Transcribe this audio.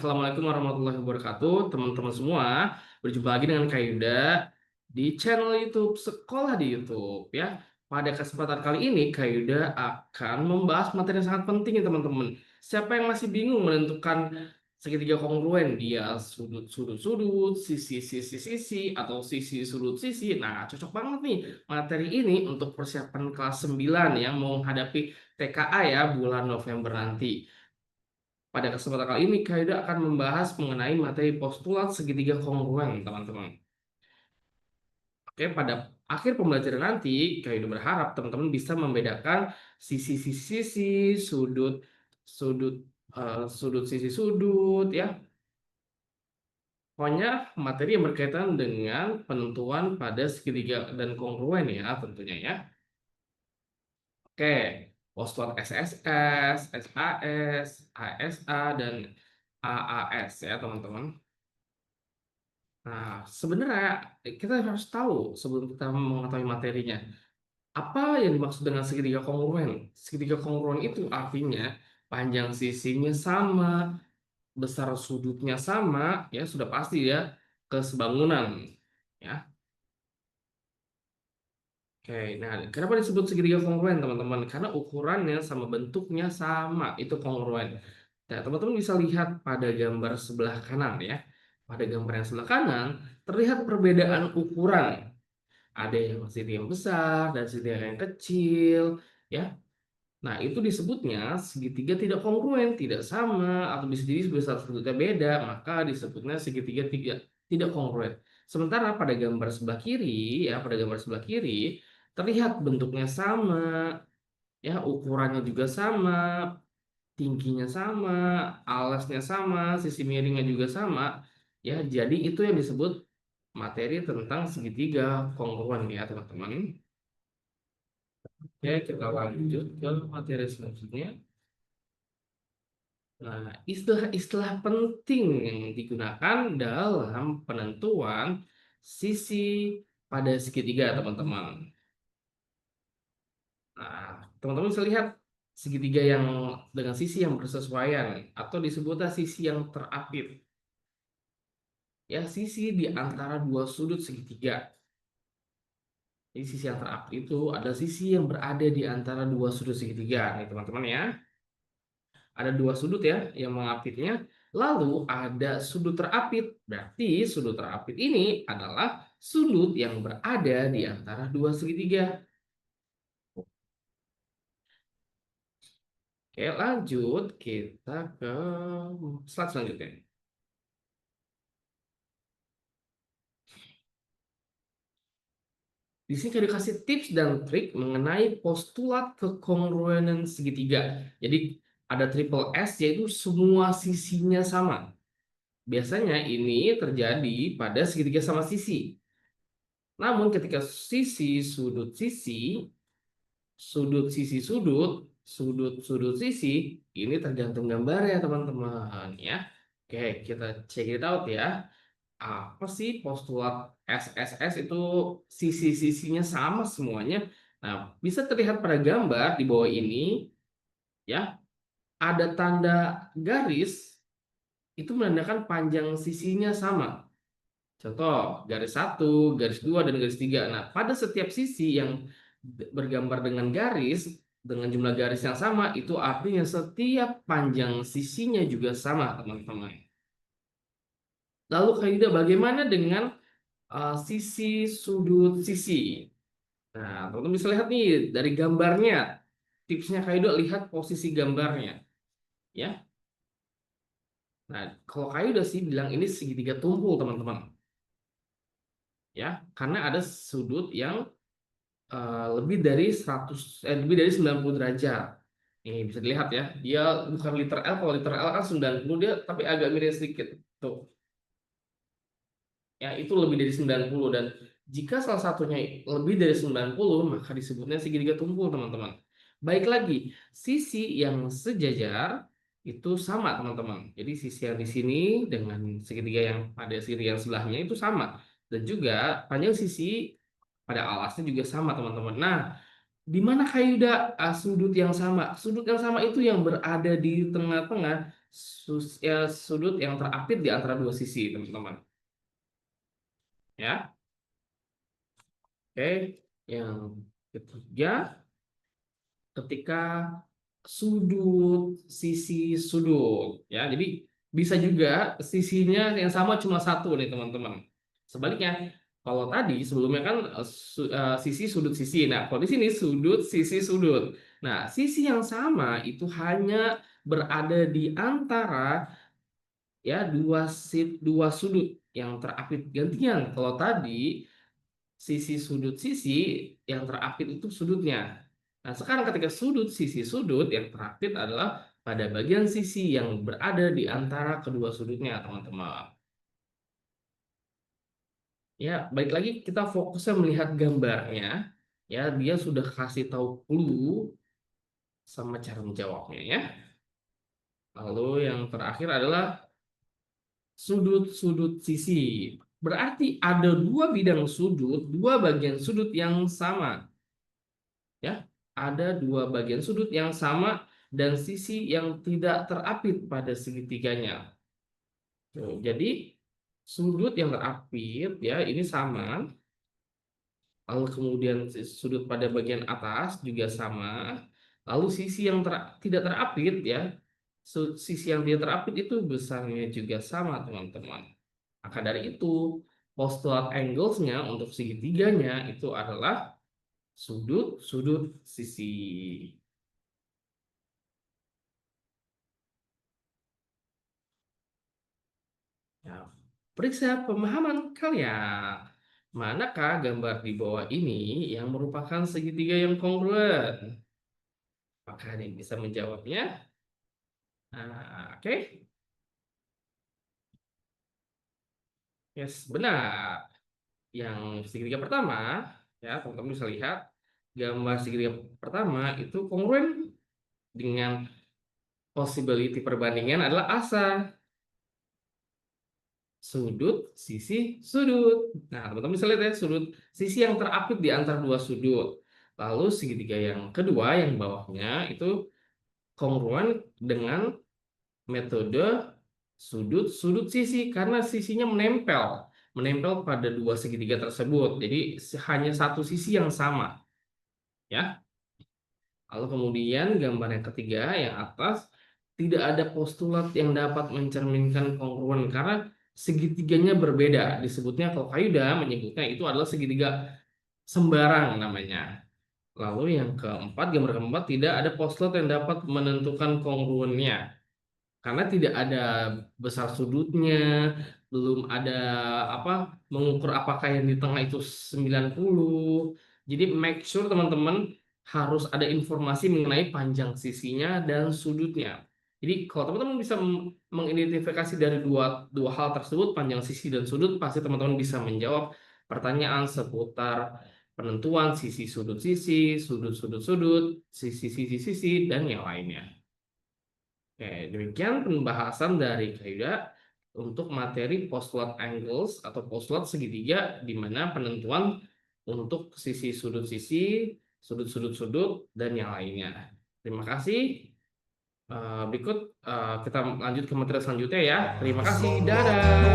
Assalamualaikum warahmatullahi wabarakatuh, teman-teman semua. Berjumpa lagi dengan Kak Yuda di channel YouTube Sekolah di YouTube ya. Pada kesempatan kali ini Kak Yuda akan membahas materi yang sangat penting ya teman-teman. Siapa yang masih bingung menentukan segitiga kongruen, dia sudut-sudut, sisi-sisi-sisi atau sisi sudut sisi. Nah, cocok banget nih materi ini untuk persiapan kelas 9 yang mau menghadapi TKA ya bulan November nanti. Pada kesempatan kali ini, Kaido akan membahas mengenai materi postulat segitiga kongruen, teman-teman. Oke, pada akhir pembelajaran nanti, Kaido berharap teman-teman bisa membedakan sisi-sisi, sudut, sudut, sudut sisi sudut, ya. Pokoknya materi yang berkaitan dengan penentuan pada segitiga dan kongruen ya, tentunya ya. Oke, postulat SSS, SAS, ASA, dan AAS ya, teman-teman. Nah, sebenarnya kita harus tahu sebelum kita mengetahui materinya, apa yang dimaksud dengan segitiga kongruen? Segitiga kongruen itu artinya panjang sisinya sama, besar sudutnya sama, ya sudah pasti ya, kesebangunan. Ya. Oke, nah kenapa disebut segitiga kongruen teman-teman? Karena ukurannya sama bentuknya sama, itu kongruen. Nah, teman-teman bisa lihat pada gambar sebelah kanan ya. Pada gambar yang sebelah kanan terlihat perbedaan ukuran. Ada yang segitiga yang besar dan segitiga yang kecil, ya. Nah, itu disebutnya segitiga tidak kongruen, tidak sama, atau bisa jadi besar sudutnya beda, maka disebutnya segitiga tidak kongruen. Sementara pada gambar sebelah kiri, ya, pada gambar sebelah kiri terlihat bentuknya sama, ya, ukurannya juga sama, tingginya sama, alasnya sama, sisi miringnya juga sama, ya. Jadi itu yang disebut materi tentang segitiga kongruen ya, teman-teman. Oke, kita lanjut ke materi selanjutnya. Nah, istilah-istilah penting yang digunakan dalam penentuan sisi pada segitiga, teman-teman. Nah, teman-teman bisa lihat segitiga yang dengan sisi yang bersesuaian atau disebutnya sisi yang terapit. Ya, sisi di antara dua sudut segitiga. Jadi sisi yang terapit itu adalah sisi yang berada di antara dua sudut segitiga, nih teman-teman ya. Ada dua sudut ya yang mengapitnya. Lalu ada sudut terapit. Berarti sudut terapit ini adalah sudut yang berada di antara dua segitiga. Oke, lanjut kita ke slide selanjutnya. Di sini kita dikasih tips dan trik mengenai postulat kekongruenan segitiga. Jadi ada triple S, yaitu semua sisinya sama. Biasanya ini terjadi pada segitiga sama sisi. Namun ketika sudut sisi, ini tergantung gambar ya teman-teman ya. Oke, kita check it out ya. Apa sih postulat SSS itu? Sisi-sisinya sama semuanya. Nah, bisa terlihat pada gambar di bawah ini ya. Ada tanda garis, itu menandakan panjang sisinya sama. Contoh, garis 1, garis 2, dan garis 3. Nah, pada setiap sisi yang bergambar dengan garis, dengan jumlah garis yang sama, itu artinya setiap panjang sisinya juga sama, teman-teman. Lalu, kaidah bagaimana dengan sisi sudut sisi? Nah, teman-teman bisa lihat nih dari gambarnya. Tipsnya kaidah lihat posisi gambarnya. Ya. Nah, kalau kaidah sih bilang ini segitiga tumpul, teman-teman. Ya, karena ada sudut yang lebih dari 90 derajat. Ini bisa dilihat ya. Dia bukan liter L, kalau liter L kan 90 dia tapi agak miring sedikit. Tuh. Ya, itu lebih dari 90 dan jika salah satunya lebih dari 90 maka disebutnya segitiga tumpul, teman-teman. Baik lagi, sisi yang sejajar itu sama, teman-teman. Jadi sisi yang di sini dengan segitiga yang pada segitiga yang sebelahnya itu sama dan juga panjang sisi pada alasnya juga sama, teman-teman. Nah, di mana kaidah sudut yang sama? Sudut yang sama itu yang berada di tengah-tengah sudut yang terapit di antara dua sisi, teman-teman. Ya, oke. Yang ketiga, ketika sudut sisi sudut, ya. Jadi bisa juga sisinya yang sama cuma satu nih, teman-teman. Sebaliknya, kalau tadi sebelumnya kan sisi sudut sisi. Nah, kalau di sini sudut sisi sudut. Nah, sisi yang sama itu hanya berada di antara, ya, dua sudut yang terapit gantian. Kalau tadi sisi sudut sisi yang terapit itu sudutnya. Nah, sekarang ketika sudut sisi sudut yang terapit adalah pada bagian sisi yang berada di antara kedua sudutnya, teman-teman. Ya, baik lagi kita fokusnya melihat gambarnya. Ya, dia sudah kasih tahu clue sama cara menjawabnya, ya. Lalu yang terakhir adalah sudut-sudut sisi. Berarti ada dua bidang sudut, dua bagian sudut yang sama. Ya, ada dua bagian sudut yang sama dan sisi yang tidak terapit pada segitiganya. Tuh, jadi sudut yang terapit, ya, ini sama. Lalu kemudian sudut pada bagian atas juga sama. Lalu sisi yang tidak terapit, ya, sisi yang tidak terapit itu besarnya juga sama, teman-teman. Maka dari itu, postulat anglesnya untuk segitiganya itu adalah sudut-sudut sisi. Ya, periksa pemahaman kalian. Manakah gambar di bawah ini yang merupakan segitiga yang kongruen? Apakah ada yang bisa menjawabnya? Nah, oke. Yes, benar. Yang segitiga pertama, ya, teman-teman bisa lihat gambar segitiga pertama itu kongruen dengan possibility perbandingan adalah asa. Sudut, sisi, sudut. Nah, teman-teman bisa lihat ya, sudut sisi yang terapit di antara dua sudut. Lalu segitiga yang kedua, yang bawahnya itu kongruen dengan metode sudut-sudut sisi karena sisinya menempel pada dua segitiga tersebut. Jadi hanya satu sisi yang sama, ya. Lalu kemudian gambar yang ketiga, yang atas, tidak ada postulat yang dapat mencerminkan kongruen karena segitiganya berbeda. Disebutnya, kalau Kayuda menyebutnya itu adalah segitiga sembarang namanya. Lalu yang keempat, gambar keempat, tidak ada postulat yang dapat menentukan kongruennya. Karena tidak ada besar sudutnya, belum ada mengukur apakah yang di tengah itu 90. Jadi make sure teman-teman harus ada informasi mengenai panjang sisinya dan sudutnya. Jadi kalau teman-teman bisa mengidentifikasi dari dua hal tersebut, panjang sisi dan sudut, pasti teman-teman bisa menjawab pertanyaan seputar penentuan sisi sudut sisi, sudut sudut, sisi, dan yang lainnya. Oke, demikian pembahasan dari Kayuda untuk materi postulat angles atau postulat segitiga, di mana penentuan untuk sisi, sudut, sudut, dan yang lainnya. Terima kasih. Berikut kita lanjut ke materi selanjutnya, ya. Terima kasih. Dadah.